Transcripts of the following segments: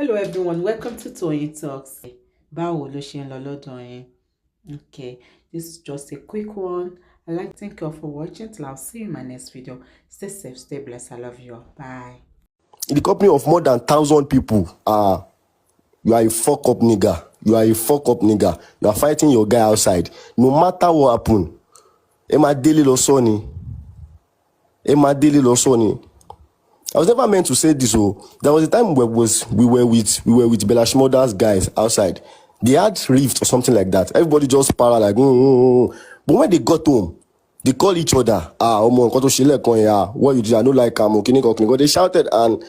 Hello everyone, welcome to Toyeen Talks. Báwo ló ṣe ń lọ lọ́dọ̀ yín? Okay, this is just a quick one. I'd like to thank you all for watching. Till I'll see you in my next video. Stay safe, stay blessed. I love you all. Bye. In the company of more than 1,000 people, you are a fuck up nigga. You are a fuck up nigga. You are fighting your guy outside. No matter what happen, Emma Daily Losoni. Emma Daily Losoni. I was never meant to say this. Oh, there was a time where we were with Bella Shmurda's guys outside. They had rift or something like that. Everybody just para like. But when they got home, they call each other. What you did? I don't like Kiniko. They shouted and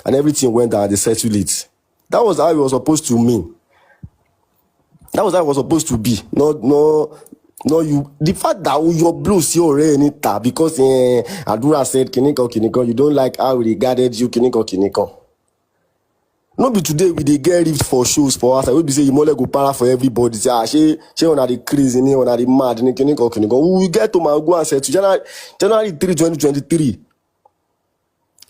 everything went down. They settled it. That was how it was supposed to mean. That was how it was supposed to be. No, you. The fact that your blue see already because Adura said Kiniko, you don't like how we regarded you, Kiniko. No be today we dey get rift for shows for us. I will be say you mole go para for everybody. Say she on the crazy, on the mad, Kiniko. We will get to my go and say to January 3, 2023.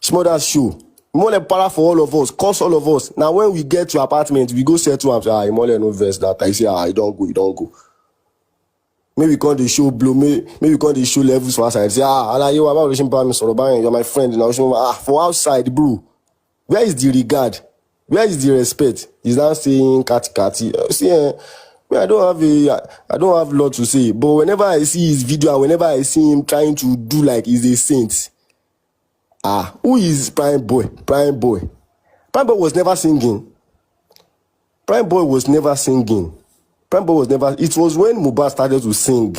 Shmurda's show. Mole para for all of us, cost all of us. Now when we get to apartment, we go settle and say, Mole no verse that. I say, you don't go. Maybe we can't the show blow, maybe we can't the show levels for us. I say, you are my friend. Now, for outside, bro. Where is the regard? Where is the respect? He's now saying kati. See, I don't have a lot to say. But whenever I see his video and whenever I see him trying to do like he's a saint, who is PrimeBoy? PrimeBoy was never singing. PrimeBoy was never singing. PrimeBoy was never. It was when Mohbad started to sing.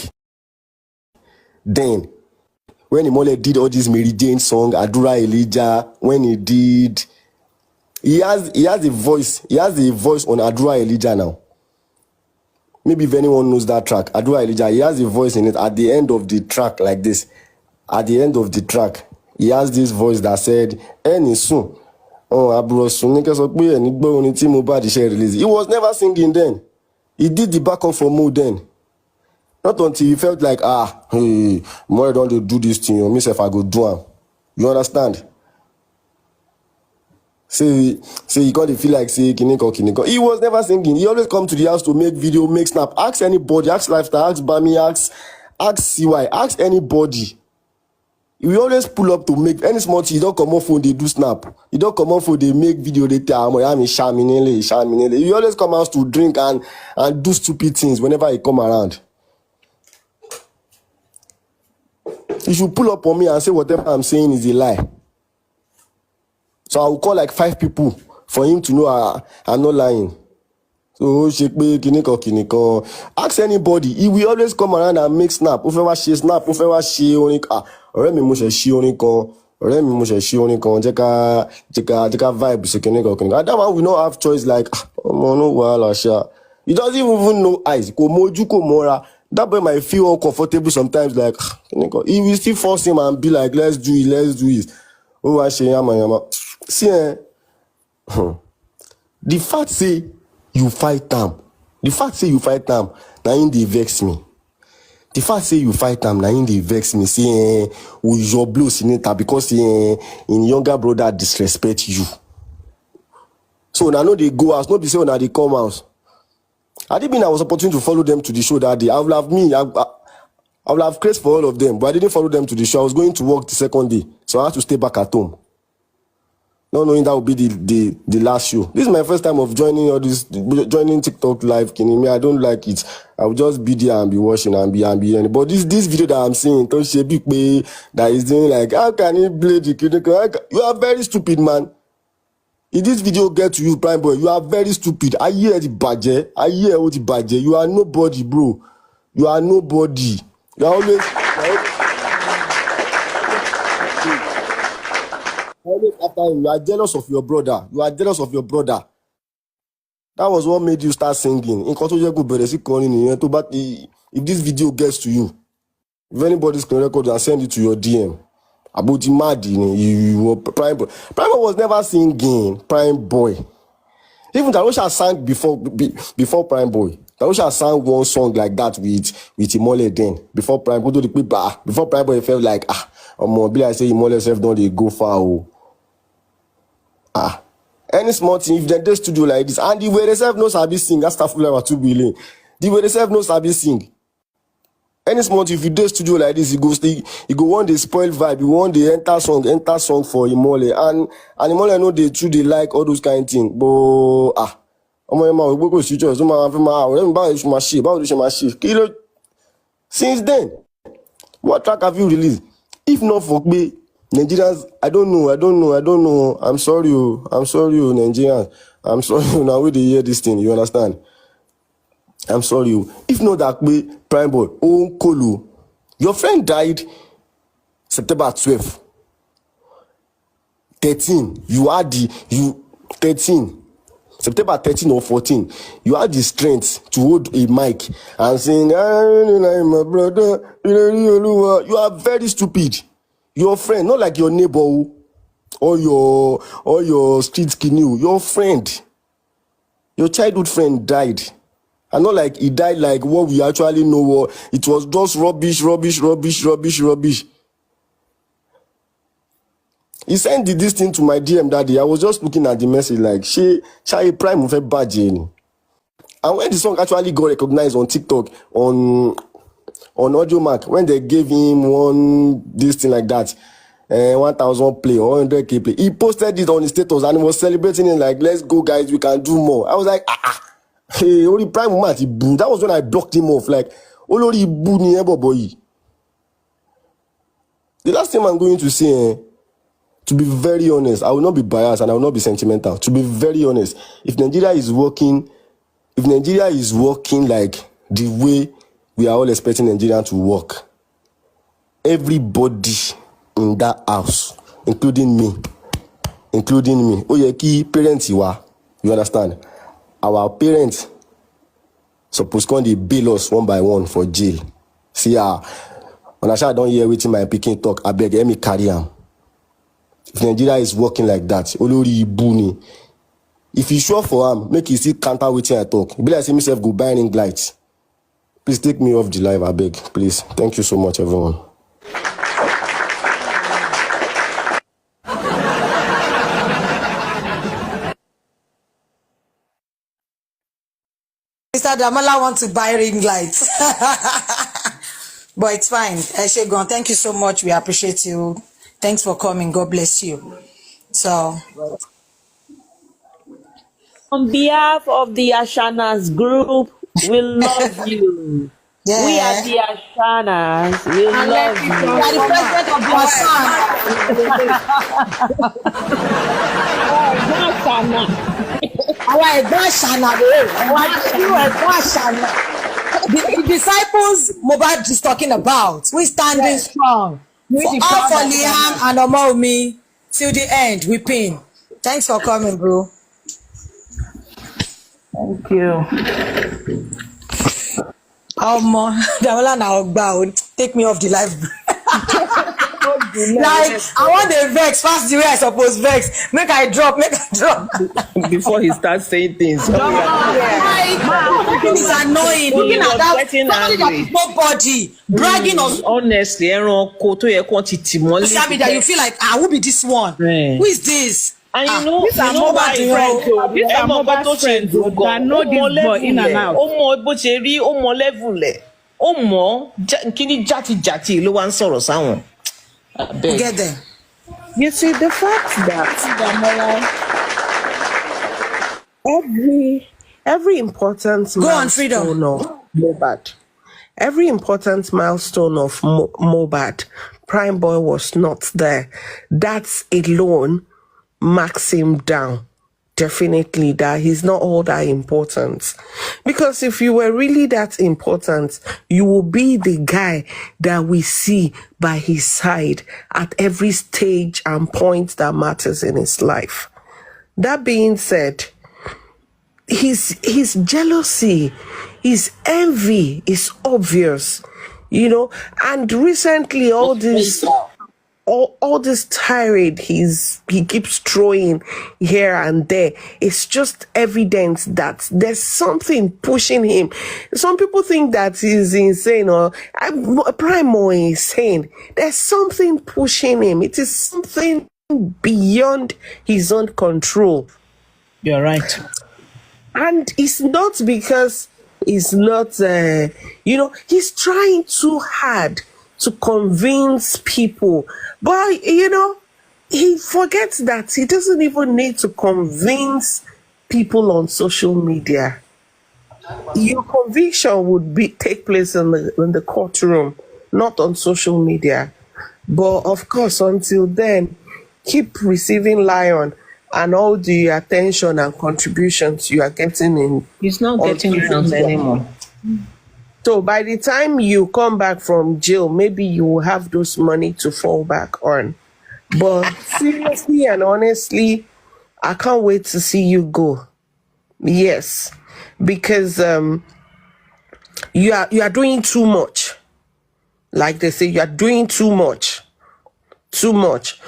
Then, when Imole did all this Mary Jane song, Adura Elijah, when he did, he has a voice. He has a voice on Adura Elijah now. Maybe if anyone knows that track, Adura Elijah, he has a voice in it at the end of the track like this. At the end of the track, he has this voice that said, "Any soon, Abro soon, release." He was never singing then. He did the back up for mode then. Not until he felt like, hey, more don't do this thing, or myself I go do am. You understand? Say you can't feel like say Kiniko. He was never singing. He always come to the house to make video, make snap. Ask anybody, ask Lifestyle, ask Bami, ask CY, ask anybody. We always pull up to make any small thing. You don't come off phone, they do snap. You don't come off phone, they make video, they tell I'm shaminele. You always come out to drink and do stupid things whenever you come around. You should pull up on me and say whatever I'm saying is a lie. So I will call like 5 people for him to know I'm not lying. So Kiniko. Ask anybody. He will always come around and make snap. Snap. Ọ̀rẹ́ mi mo ṣe ṣí orin kan. Jẹ́ vibe ṣe Kiniko. That one will not have choice like no wahala sha. He doesn't even know eyes. Kò mojú kò mọ́ra. That boy might feel uncomfortable sometimes like Kiniko. He will still force him and be like, let's do it. Yama. See, the fact say you fight them. Now in they vex me. The fact say you fight them, now in they vex me. Say, with your blows in it because in younger brother disrespect you. So now they go out, not be say now they come out. Had it been I was opportunity to follow them to the show that day, I would have crazy for all of them, but I didn't follow them to the show. I was going to work the second day, so I had to stay back at home. Not knowing that would be the last show. This is my first time of joining TikTok live. I don't like it. I will just be there and be watching and be. But this video that I'm seeing, don't say big way that is doing like, how can he play the Kiniko? You are very stupid, man. If this video get to you, PrimeBoy, you are very stupid. I hear the badger. You are nobody, bro. You are nobody. You are always after him. You are jealous of your brother. That was what made you start singing. If this video gets to you, if anybody's can record and send it to your DM, about the mad, you were PrimeBoy. PrimeBoy was never singing. PrimeBoy. Even Tarosha sang before PrimeBoy. Tarosha sang one song like that with Imole then. Before PrimeBoy felt like be like say Imole self don't they go far. Any small thing, if they studio like this, and the way they self no sabi sing, that's stuff like 2 billion. The way they self no sabi sing. Any small thing, if you do studio like this, you go want the spoil vibe, you want the enter song for Imole. And Imole know they like all those kind of things. But since then, what track have you released? If not for me, Nigerians, I don't know. I'm sorry, Nigerians. I'm sorry, now we hear this thing, you understand? I'm sorry. If not that way, PrimeBoy, Kolu, your friend died September 12th. 13. You 13. September 13 or 14. You had the strength to hold a mic and saying, my brother, you are very stupid. Your friend, not like your neighbor or your street canoe. Your friend, your childhood friend died. And not like he died like what we actually know. It was just rubbish. He sent this thing to my DM that day. I was just looking at the message like, Shai Prime of Bajin. And when the song actually got recognized on TikTok, on Audio Mac, when they gave him this thing like that, 1,000 play or 100k play, he posted it on his status and he was celebrating it like, let's go guys, we can do more. I was like, hey, only Prime moment, that was when I blocked him off. Like, Olori boo ni boy. The last thing I'm going to say, to be very honest, I will not be biased and I will not be sentimental. To be very honest, if Nigeria is working like the way we are all expecting Nigeria to work, everybody in that house, including me, Oyeki parents you understand? Our parents suppose come dey bail us one by one for jail. See when I don't hear wetin my pikin talk, abeg let me carry am. If Nigeria is working like that, Olori Ibuni, if you sure for am, make you still counter wetin I talk. Be like say myself go buy ring lights. Please take me off the live, abeg, please. Thank you so much, everyone. Mr. Damola wants to buy ring lights. But it's fine. Shegon, thank you so much. We appreciate you. Thanks for coming. God bless you. So, on behalf of the Ashanas group, we love you. yeah. We are the Ashanas. We love you. You are the president of the disciples Mohbad is talking about. We standing strong. For all for Liam and Omomi till the end. We pin. Thanks for coming, bro. Thank you. Damola now bound. Take me off the live. Like I want the vex fast the way I suppose vex. Make I drop. Before he starts saying things. That thing is annoying. Looking at that, somebody that is nobody bragging on. Honestly, social media, you feel like who be this one? Who is this? And you know why friends. These are mobile friends that know this boy in and out. Get them. You see, the fact that every important milestone of Mohbad, Mohbad, PrimeBoy was not there. That alone marks him down. Definitely that he's not all that important. Because if you were really that important, you will be the guy that we see by his side at every stage and point that matters in his life. That being said, his jealousy, his envy is obvious, and recently all this tirade he keeps throwing here and there, it's just evidence that there's something pushing him. Some people think that he's insane or PrimeBoy is insane. There's something pushing him. It is something beyond his own control. You're right. And it's not because he's not, he's trying too hard to convince people. But, he forgets that he doesn't even need to convince people on social media. Your conviction would take place in the courtroom, not on social media. But of course, until then, keep receiving lion and all the attention and contributions you are getting in. He's not on getting social hands media. anymore. So by the time you come back from jail, maybe you will have those money to fall back on. But seriously and honestly, I can't wait to see you go. Yes, because you are doing too much. Like they say, you are doing too much. Too much.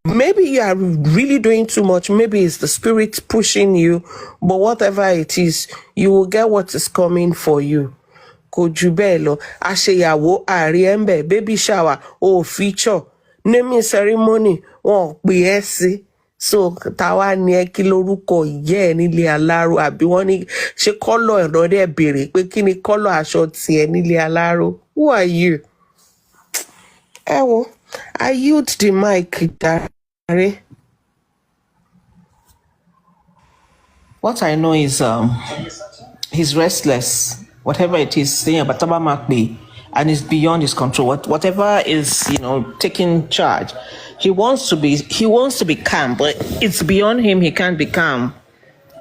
Maybe you are really doing too much. Maybe it's the spirit pushing you, but whatever it is, you will get what is coming for you. Kò jù bẹ́ẹ̀ lọ, àṣeyàwó àríẹ̀mbẹ̀, baby shower, feature, naming ceremony, wọn ò pè ẹ́ sí. So táwa ni ẹ kí lórúkọ ìyá ẹ nílé aláró, àbí wọ́n ní ṣé kọ́lọ̀ ẹ̀rọ dẹ̀ béèrè pé kí ni kọ́lọ̀ aṣọ tiẹ̀ nílé aláró? Who are you? I yield the mic, Dari. What I know is he's restless. Whatever it is, saying about Tabamakbe, and it's beyond his control. Whatever is, taking charge. He wants to be calm, but it's beyond him. He can't be calm.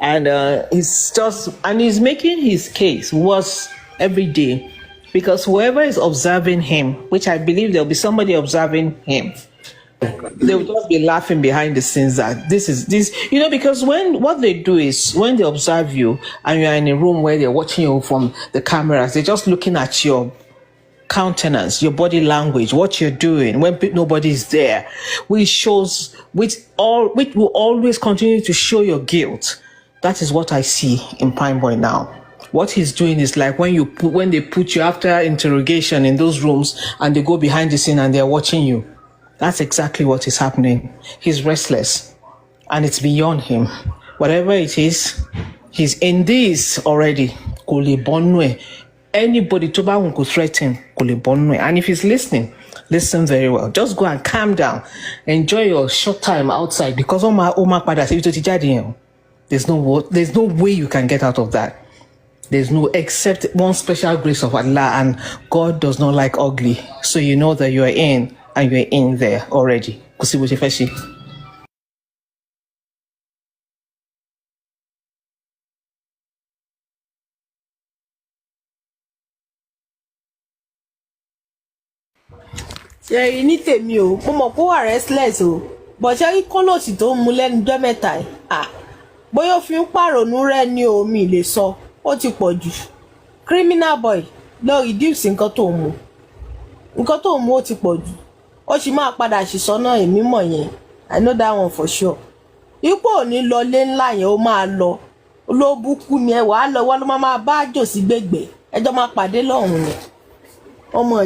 And he's making his case worse every day, because whoever is observing him, which I believe there'll be somebody observing him, they'll just be laughing behind the scenes that this, because what they do is when they observe you and you're in a room where they're watching you from the cameras, they're just looking at your countenance, your body language, what you're doing when nobody's there, which will always continue to show your guilt. That is what I see in PrimeBoy now. What he's doing is like when they put you after interrogation in those rooms and they go behind the scene and they're watching you. That's exactly what is happening. He's restless and it's beyond him. Whatever it is, he's in this already. Anybody to buy could threaten. And if he's listening, listen very well. Just go and calm down. Enjoy your short time outside, because there's no way you can get out of that. There's no, except one special grace of Allah, and God does not like ugly. So you know that you are in, and you're in there already. ṣe ní tèmi o, mo mọ̀ pé ó wà restless o, bọ̀ ṣe rí kọ́lọ́ọ̀sì tó ń mu lẹ́nu jọ́ mẹ́ta ẹ̀ bóyá ó fi ń pàrònú rẹ̀ ní omi lè sọ, ó ti pọ̀ jù. Criminal boy lọ reduce nǹkan tó ń mu, ó ti pọ̀ jù. Ó sì máa padà ṣìṣọ́nà èmi mọ̀ yẹn, I know that one for sure. Ipò ò ní lọ lé ńlá yẹn, ó máa lọ olóbùkún ni ẹ wàá lọ wọ́n ló máa bá jò sí gbègbè, ẹjọ́ máa pàdé lọ́hùn ni ọmọ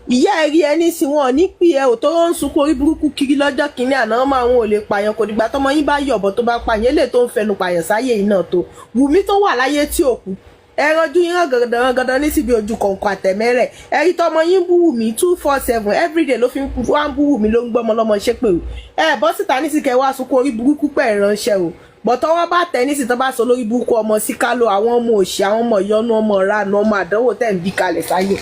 ìyá ẹ̀rí ẹni sí wọn ní pí ẹ ò tó ń sunkún orí burúkú kiri lọ́jọ́ kìíní àná máa wọn ò lè pààyàn, kò dìgbà tọmọ yín bá yọ̀bọ̀ tó bá pààyàn lè tó ń fẹnu pààyàn sáyé yìí náà tó. Wùmí tó wà láyé tí ò kú, ẹranjú yín gàdàngàdàn ní síbi ojú kọ̀ǹkọ̀ àtẹ̀mẹ́rẹ̀, ẹ̀rí tọmọ yín bú Wùmí 247 everyday ló fi ń wá ń bú Wùmí ló ń gbọ́mọ lọ́mọ ṣépè o. Bọ́ síta ní síkẹ́ wá sunkún orí burúkú pẹ̀ ránṣẹ́ o, bọ̀tọ́wọ́ bá tẹ̀ ní sí tó bá sọ lórí burúkú ọmọ síkálò, àwọn ọmọ òṣì, àwọn ọmọ ìyọnu, ọmọ ìranù, ọmọ àdánwò tẹ̀ ń bí kalẹ̀ sáyé.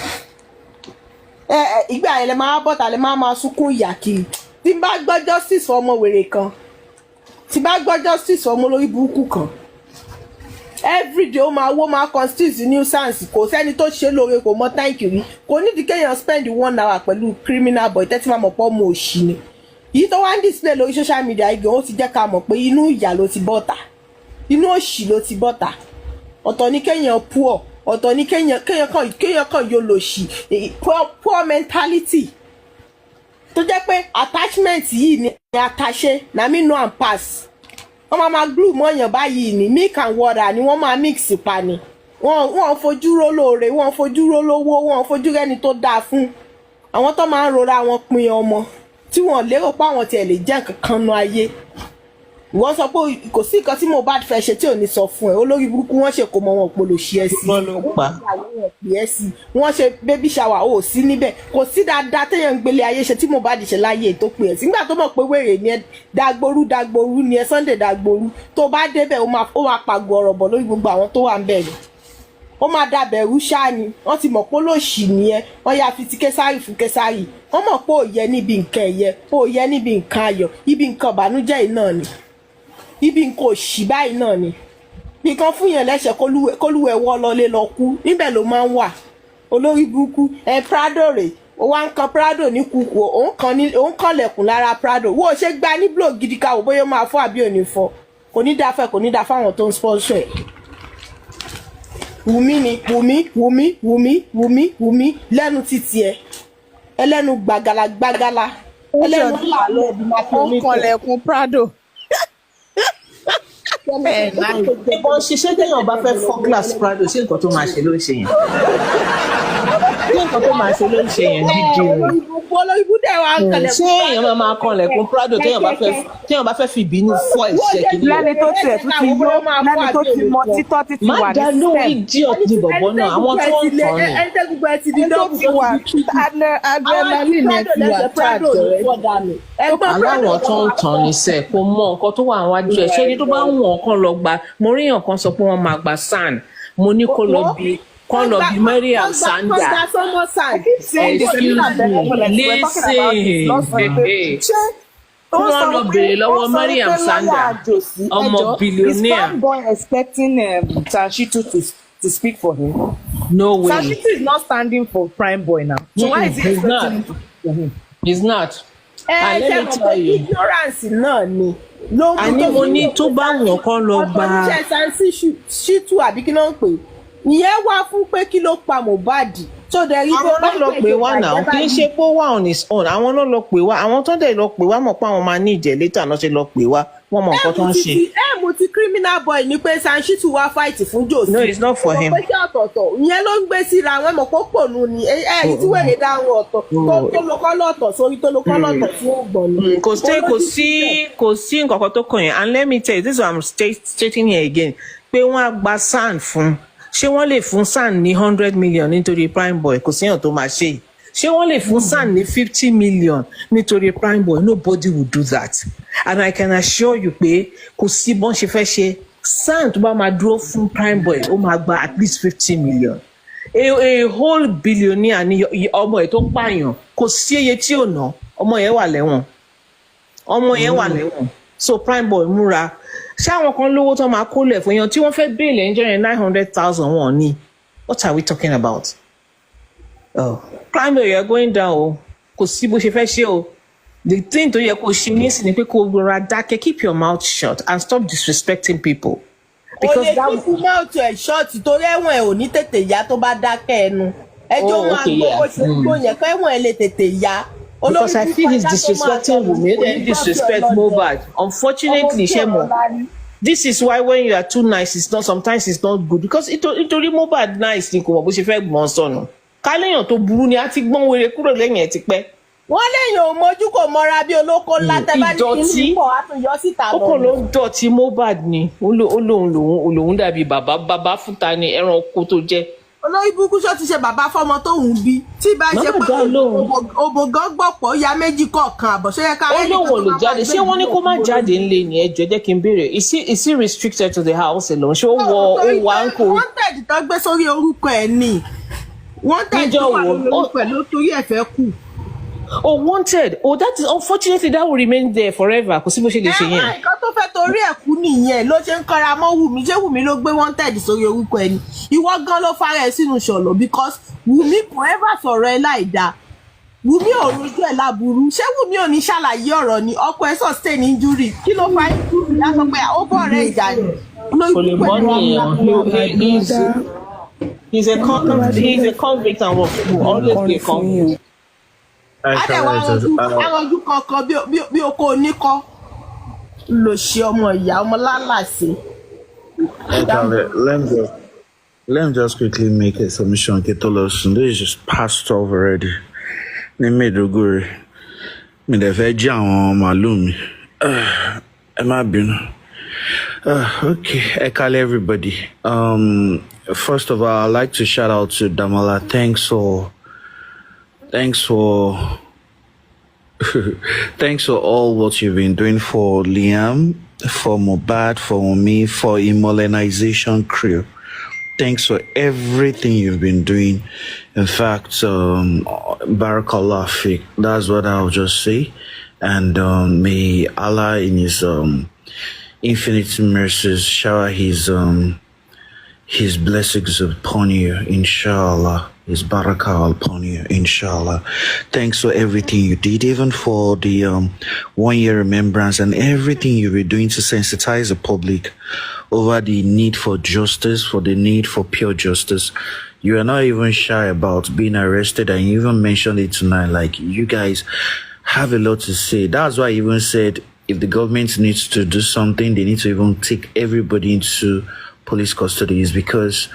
Ìgbà yẹn lè máa bọ́ta lè máa sunkún ìyà kiri. Tí bá gbọ́ justice fún ọmọ wèrè kan, tí bá gbọ́ justice fún ọmọ lórí burúkú kan, everyday ó máa constitute nuisance, kò sẹ́ni tó ṣe lóore, kò mọ thank you rí, kò nídìí kéèyàn spend 1 hour pẹ̀lú criminal boy tẹ́tí máa mọ̀ pọ́ ọmọ òṣì ni. Yìí tó wá ń display lórí social media igi ó ti jẹ́ ká mọ̀ pé inú ìyà ló ti bọ́ta, inú òṣì ló ti bọ́ta. Ọ̀tọ̀ ni kéèyàn poor, ọ̀tọ̀ ni kéèyàn kan yóò lò sí poor mentality tó jẹ́ pé attachment yìí ni àtàṣe na me know and pass. Wọ́n máa glue mọ́yàn báyìí ni milk and water ni wọ́n máa mix pa ni. Wọ́n fojú ró lóore, wọ́n fojú ró lówó, wọ́n fojú rẹ́ni tó dáa fún. Àwọn tó máa ń rora wọn pin ọmọ tí wọ́n lérò pé àwọn tiẹ̀ lè jẹ́ nǹkan kan nu ayé. wọ́n sọ pé kò sí nǹkan tí Mohbad fẹ́ ṣe tí ò ní sọ fún ẹ olórí burúkú wọ́n ṣe kó mọ wọn polo ṣí ẹ sí wọ́n ṣe baby shower ò sí níbẹ̀ kò sí dáadáa téèyàn ń gbélé ayé ṣe tí Mohbad ṣe láyé tó pè ẹ́ sí nígbà tó mọ̀ pé wèrè ni ẹ dagboru ni ẹ Sunday dagboru tó bá débẹ̀ ó máa pàgọ́ ọ̀rọ̀ bọ̀ lórí gbogbo àwọn tó wà ń bẹ̀ ni ó máa dàbẹ̀rù ṣáà ni wọ́n ti mọ̀ pé olóṣì nìyẹn wọ́n yà fi ti késàrì fún késàrì wọ́n mọ̀ pé òye níbi nǹkan ẹ̀yẹ òye níbi nǹkan ayọ̀ ibi nǹkan ìbànújẹ́ yìí náà ni ibi nǹkan òṣì báyìí náà ni nǹkan fún yẹn lẹ́sẹ̀ kólúwẹ̀ wọ́ lọlé lọ kú níbẹ̀ ló máa ń wà olórí burúkú Prado rè ó wá ń kan Prado ní kúkú òun kan lẹ̀kùn lára Prado wo ṣe gbá ní blog gidi ká wò bóyá ó máa fọ́ àbí ò ní fọ́ kò ní dáa fẹ́ kò ní dáa fáwọn tó ń sponsor ẹ̀ Wùmí ni Wùmí lẹ́nu títí ẹ ẹlẹ́nu gbàgàlà ẹlẹ́nu làálọ̀ ẹ̀dùn máa fi omi kọ́ ọ̀kànlẹ̀kùn Prado. ìbọn ṣiṣẹ́ téèyàn bá fẹ́ fọ́ glass Prado ṣé nǹkan tó máa ṣe ló ń ṣe yẹn ṣé nǹkan tó máa ṣe ló ń ṣe yẹn dídì rẹ̀ ṣé èèyàn máa kanlẹ̀kùn Prado téèyàn bá fẹ́ fi ìbínú fọ́ ìṣẹ́ kìíní lẹ́ni tó tiẹ̀ tún ti yó lẹ́ni tó ti mọ títọ́ títí wà ní má dá lórí idiot ní bọ̀bọ̀ náà àwọn tó ń tàn ní. ẹni tó ti wà adrenaline ẹ̀ ti wà charge aláwọ̀ tó ń tàn ní sẹ́ẹ̀ kò mọ nǹkan tó wà wájú ẹ̀ ṣé ní tó bá wọ̀n kan lọ gba mo rí èèyàn kan sọ pé wọ́n máa gba SAN mo ní kó lọ bí Mariam Sanda excuse me listen wọ́n lọ bèrè lọ́wọ́ Mariam Sanda ọmọ billionaire. Is PrimeBoy expecting Tashitu to speak for him? No way. Tashitu is not standing for PrimeBoy now. So why is he expecting him to speak for him? He's not. And let me tell you. Ignorance náà ni. Àní mo ní tó bá wọn kọ́ lọ gba. ọ̀pọ̀ níṣẹ́ Sansi ṣítù àbí kí ló ń pè ìyẹn wá fún pé kí ló pa Mohbad tó dẹ̀ rí pé àwọn náà lọ pè wá náà kì í ṣe pé ó wà on his own àwọn náà lọ pè wá àwọn tó dẹ̀ lọ pè wá mọ̀ pé àwọn máa ní ìjẹ́ létà náà ṣe lọ pè wá wọ́n mọ̀ nǹkan tó ń ṣe. mo ti criminal boy ni pé Sansi tún wá fight fún Josie. No, it's not for him. ọ̀pọ̀ pé ọ̀tọ̀ọ̀tọ̀ ìyẹn ló ń gbé síra àwọn ẹ̀mọ̀ pọ̀ pònú ni èyí tí wèrè dáhùn ọ̀tọ̀ tó ló kọ́ lọ́tọ̀ sórí tó ló kọ́ lọ́tọ̀ tí wọ́n gbọ̀n ni. kò sí nǹkan kan tó kàn yẹn and let me tell you this is what I'm stating here again pé wọ́n á gba SAN fún ṣé wọ́n lè fún SAN ní 100 million nítorí PrimeBoy kò síyàn tó máa ṣe ṣé wọ́n lè fún SAN ní 50 million nítorí PrimeBoy nobody will do that and I can assure you pé kò sí bọ́n ṣe fẹ́ ṣe SAN tó bá máa dúró fún PrimeBoy ó máa gba at least 50 million a whole billionaire ní ọmọ ẹ̀ tó pààyàn kò sí iye tí ò ná ọmọ yẹn wà lẹ́wọ̀n so PrimeBoy múra ṣé àwọn kan lówó tó máa kólẹ̀ fún yan tí wọ́n fẹ́ bèèlè ẹ̀ńjẹ́ yẹn 900,000 wọ́n ní what are we talking about? PrimeBoy you are going down o kò sí bó ṣe fẹ́ ṣe o the thing tó yẹ kó ṣe ní sí ni pé kó rọra dákẹ́ keep your mouth shut and stop disrespecting people. because that o lè keep mouth ẹ̀ short torí ẹ̀wọ̀n ẹ̀ ò ní tètè yá tó bá dákẹ́ ẹnu ẹjọ́ máa gbọ́ ṣe gbọ́ yẹn kọ́ ẹ̀wọ̀n ẹ̀ lè tètè yá. Because I feel he's disrespecting Wunmi and disrespect Mohbad. Unfortunately, Shemo, this is why when you are too nice, sometimes it's not good. Because nítorí Mohbad nice ni kò mọ̀ bó ṣe fẹ́ gbọ́n sọnù. Káléèyàn tó burú ni a ti gbọ́n wèrè kúrò lẹ́yìn ẹ̀ ti pẹ́. Wọ́n léèyàn ò mójú kò mọ́ra bí olóko ńlá tẹ́ bá ní kí ní pọ̀ á tún yọ síta lọ. Ó kàn ló ń dọ̀tí Mohbad ni. Ó lòun dàbí bàbá fúta ni ẹranko tó jẹ́. Olórí burúkú ṣó ti ṣe bàbá fọ́mọ tó ń bí tí bá ṣe pé òbògán gbọ̀pọ̀ ya méjì kọ̀ọ̀kan àbọ̀ ṣé yẹ ká rẹ́ nìkan tó máa jáde ṣé wọ́n ní kó má jáde ńlé ni ẹjọ́ jẹ́ kí n béèrè is he restricted to the house alone ṣé ó wọ àǹkó. wanted tó gbé sórí orúkọ ẹ̀ ni wanted tó wà lórí orúkọ ẹ̀ ló torí ẹ̀ fẹ́ kù. Oh, wanted. Oh, that is unfortunately that will remain there forever. Kò sí bó ṣe lè ṣe yẹn. Nǹkan tó fẹ́ torí ẹ̀ kú nìyẹn ló ṣe ń kọ́ra mọ́ Wùmí ṣé Wùmí ló gbé wanted sórí orúkọ ẹni ìwọ gan ló fara ẹ̀ sínú ṣọ̀lọ̀ because Wùmí kò ever sọ̀rọ̀ ẹ láì dáa Wùmí ò rojú ẹ̀ láburú ṣé Wùmí ò ní ṣàlàyé ọ̀rọ̀ ni ọkọ ẹ̀ sustain injury kí ló fa injury látọ̀ pé ó bọ̀ rẹ̀ ìjà ni. Kò lè mọ́ nìyẹn. He's a convict and will always be a convict. Àwọn ojú kankan bí oko oníkọ́ lò ṣe ọmọ ìyá ọmọ lálàsì. Let me just quickly make a submission. Ketolosun, this is just passed off already. Ní Maiduguri, mi dẹ̀ fẹ́ jí àwọn màlúù mi. Am I been? Okay, I call everybody. First of all, I'd like to shout out to Damala. Thanks for thanks for all what you've been doing for Liam, for Mobad, for me, for Immolenization crew. Thanks for everything you've been doing. In fact, Barakallah Fik. That's what I'll just say. And may Allah in His infinite mercies shower His blessings upon you, inshallah. His barakah upon you, inshallah. Thanks for everything you did, even for the 1 year remembrance and everything you were doing to sensitize the public over the need for justice, for the need for pure justice. You are not even shy about being arrested, and you even mentioned it tonight. Like, you guys have a lot to say. That's why I even said if the government needs to do something, they need to even take everybody into police custody, is because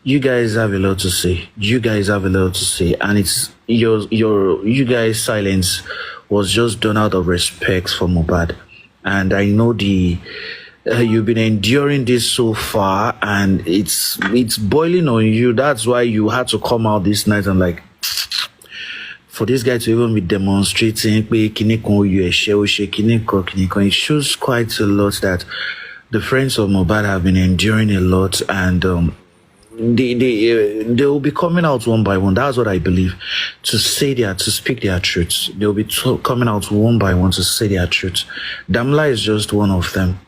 you guys have a lot to say. You guys have a lot to say, and it's you guys' silence was just done out of respect for Mohbad. And I know you've been enduring this so far, and it's boiling on you. That's why you had to come out this night and like, for this guy to even be demonstrating, it shows quite a lot that the friends of Mohbad have been enduring a lot, and they will be coming out one by one. That's what I believe, to speak their truths. They will be coming out one by one to say their truths. Damla is just one of them.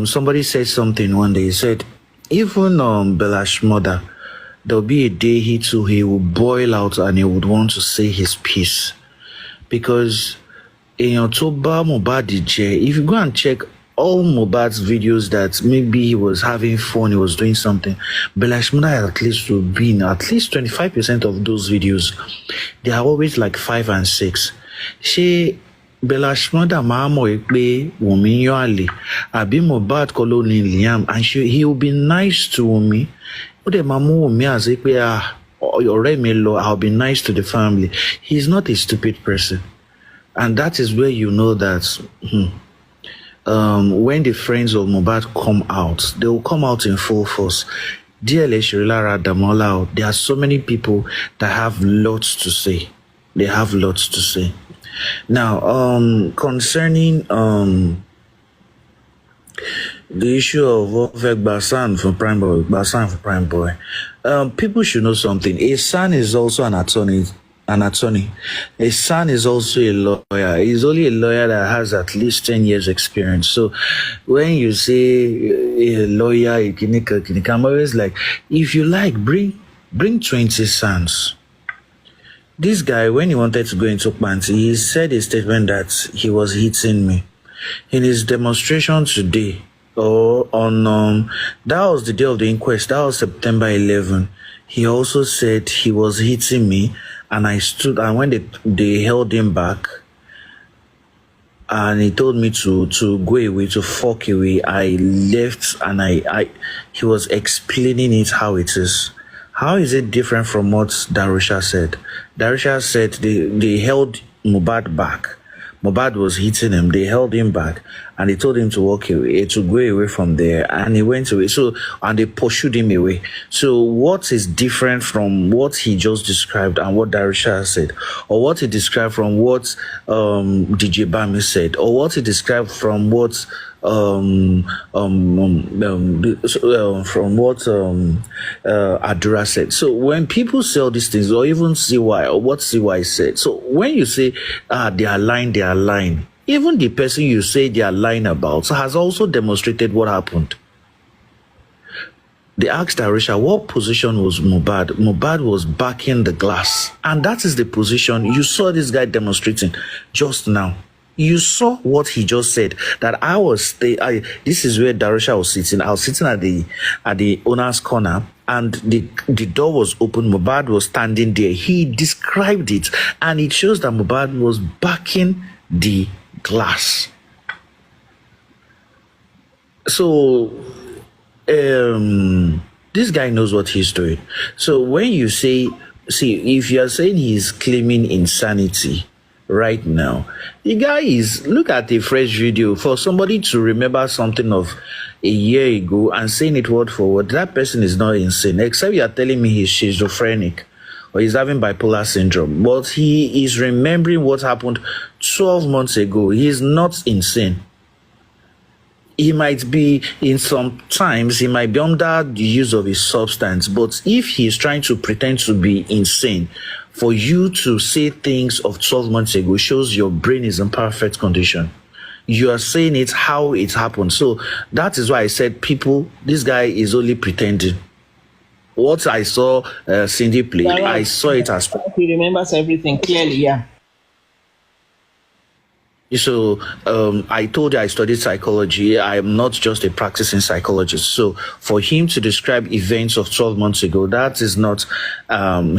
Somebody said something one day. He said, even Belash mother, there'll be a day he will boil out and he would want to say his piece. Because in October, Mohbad, if you go and check all Mohbad's videos that maybe he was having fun, he was doing something, Belash mother at least will be in at least 25% of those videos. They are always like 5 and 6. She Belash mother mama ekpe Wunmi yoale abi Mohbad koloni Liam, and he will be nice to Wunmi. The mamu Wunmi as ekpe I'll be nice to the family. He's not a stupid person, and that is where you know that when the friends of Mohbad come out, they will come out in full force. DLA Shirilara Damola, there are so many people that have lots to say. They have lots to say. Now, concerning the issue of Basan for PrimeBoy, people should know something. His son is also an attorney. His son is also a lawyer. He's only a lawyer that has at least 10 years experience. So when you say a lawyer, I'm always like, if you like, bring 20 sons. This guy, when he wanted to go into Panti, he said a statement that he was hitting me. In his demonstration today, that was the day of the inquest, that was September 11, he also said he was hitting me, and I stood, and when they held him back, and he told me to go away, to fuck away, I left, and he was explaining it how it is. How is it different from what Darusha said? Darusha said they held Mohbad back. Mohbad was hitting him. They held him back, and they told him to walk away, to go away from there, and he went away. So, and they pursued him away. So, what is different from what he just described and what Darusha said, or what he described from what DJ Bami said, or what he described from what Adura said? So when people sell these things, or even CY, or what CY said, so when you say they are lying, even the person you say they are lying about has also demonstrated what happened. They asked Arisha, what position was Mohbad? Mohbad was backing the glass, and that is the position you saw this guy demonstrating just now. You saw what he just said, that this is where Darusha was sitting. I was sitting at the owner's corner, and the door was open. Mohbad was standing there. He described it, and it shows that Mohbad was backing the glass. So, this guy knows what he's doing. So when you say, if you are saying he's claiming insanity, right now. The guy is, look at a fresh video for somebody to remember something of a year ago and saying it word for word. That person is not insane, except you are telling me he's schizophrenic or he's having bipolar syndrome. But he is remembering what happened 12 months ago. He is not insane. He might be, in some times, he might be under the use of a substance, but if he's trying to pretend to be insane, for you to say things of 12 months ago shows your brain is in perfect condition. You are saying it how it happened. So that is why I said, people, this guy is only pretending. What I saw Cindy play, Yeah, right. I saw it as... He remembers everything clearly, yeah. So I told you I studied psychology. I am not just a practicing psychologist. So for him to describe events of 12 months ago, that is not,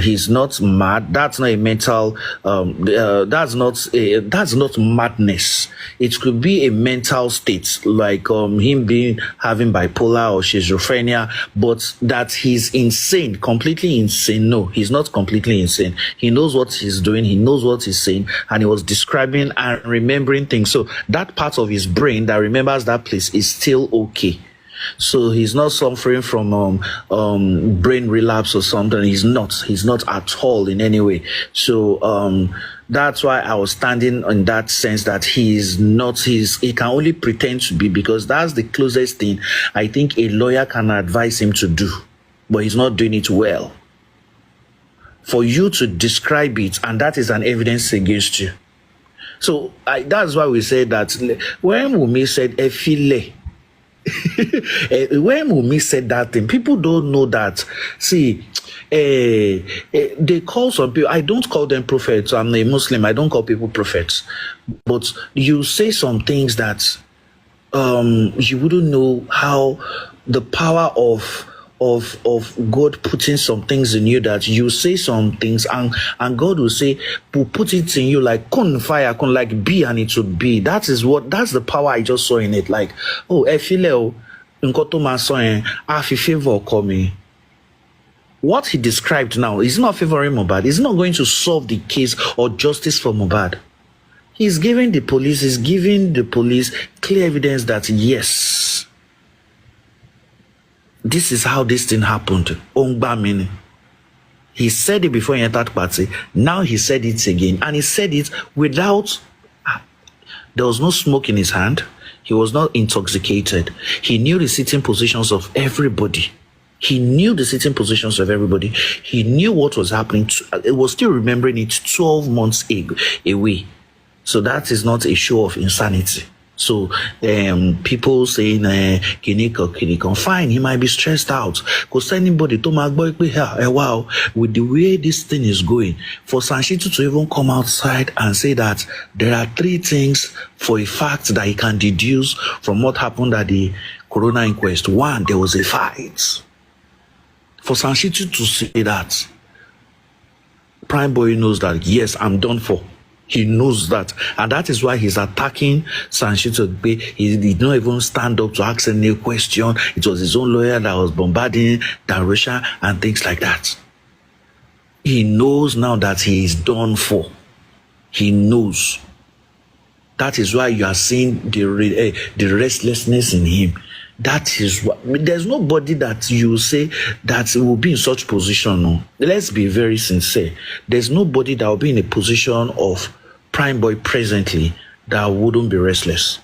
he's not mad. That's not a mental, that's not madness. It could be a mental state, like him having bipolar or schizophrenia, but that he's insane, completely insane. No, he's not completely insane. He knows what he's doing. He knows what he's saying, and he was describing and remembering things. So that part of his brain that remembers that place is still okay. So he's not suffering from brain relapse or something. He's not at all in any way. So that's why I was standing in that sense that he can only pretend to be, because that's the closest thing I think a lawyer can advise him to do, but he's not doing it well. For you to describe it, and that is an evidence against you. So that's why we say that when Wunmi said efile, when Wunmi said that thing, people don't know that. See, they call some people, I don't call them prophets. I'm a Muslim, I don't call people prophets. But you say some things that you wouldn't know how the power of God putting some things in you, that you say some things and God will say, will put it in you like kun fire, kun, like be, and it should be. That's the power I just saw in it. Like, oh, efile nkoto ma so en afi favor coming. What he described now is not favoring Mohbad. He's not going to solve the case or justice for Mohbad. He's giving the police clear evidence that yes, this is how this thing happened. Ongbamini. He said it before he entered party. Now he said it again. And he said it without... There was no smoke in his hand. He was not intoxicated. He knew the sitting positions of everybody. He knew what was happening. He was still remembering it 12 months away. So that is not a show of insanity. So people saying Kiniko, fine, he might be stressed out. Because anybody to my boy, wow, with the way this thing is going, for Sanshitu to even come outside and say that there are 3 things for a fact that he can deduce from what happened at the Corona inquest. 1, there was a fight. For Sanshitu to say that, PrimeBoy knows that yes, I'm done for. He knows that, and that is why he's attacking Sanshitu. He did not even stand up to ask any question. It was his own lawyer that was bombarding Darusha and things like that. He knows now that he is done for. He knows. That is why you are seeing the restlessness in him. That is what, there's nobody that you say that will be in such position. No. Let's be very sincere. There's nobody that will be in a position of PrimeBoy presently that wouldn't be restless.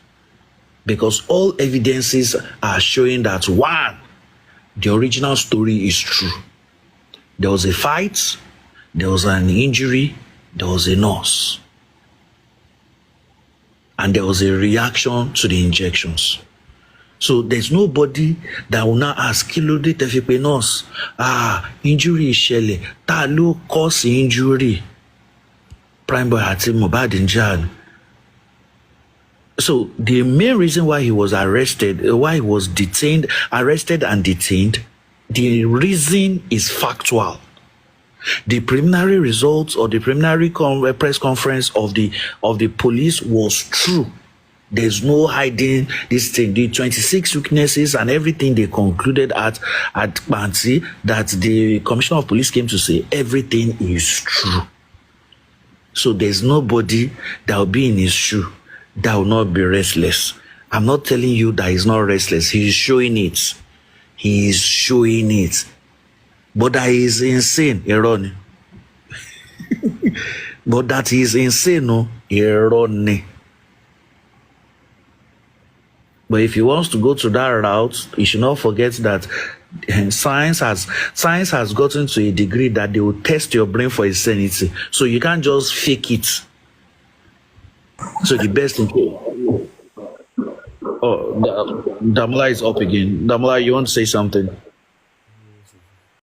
Because all evidences are showing that 1, the original story is true. There was a fight, there was an injury, there was a nurse. And there was a reaction to the injections. So there's nobody that will now ask, kilo de tefipe nurse, injury is shele, ta lo cause injury. PrimeBoy had seen Mohbad in jail. So the main reason why he was arrested, why he was arrested and detained, the reason is factual. The preliminary results or the preliminary press conference of the police was true. There's no hiding this thing. The 26 witnesses and everything they concluded at Bansi, that the Commissioner of Police came to say, everything is true. So there's nobody that will be in his shoe that will not be restless. I'm not telling you that he's not restless. He's showing it. He is showing it. But that is insane, irony. But that is insane, no, irony. But if he wants to go to that route, he should not forget that science has gotten to a degree that they will test your brain for insanity. So you can't just fake it. So the best thing. Oh, Damla is up again. Damla, you want to say something?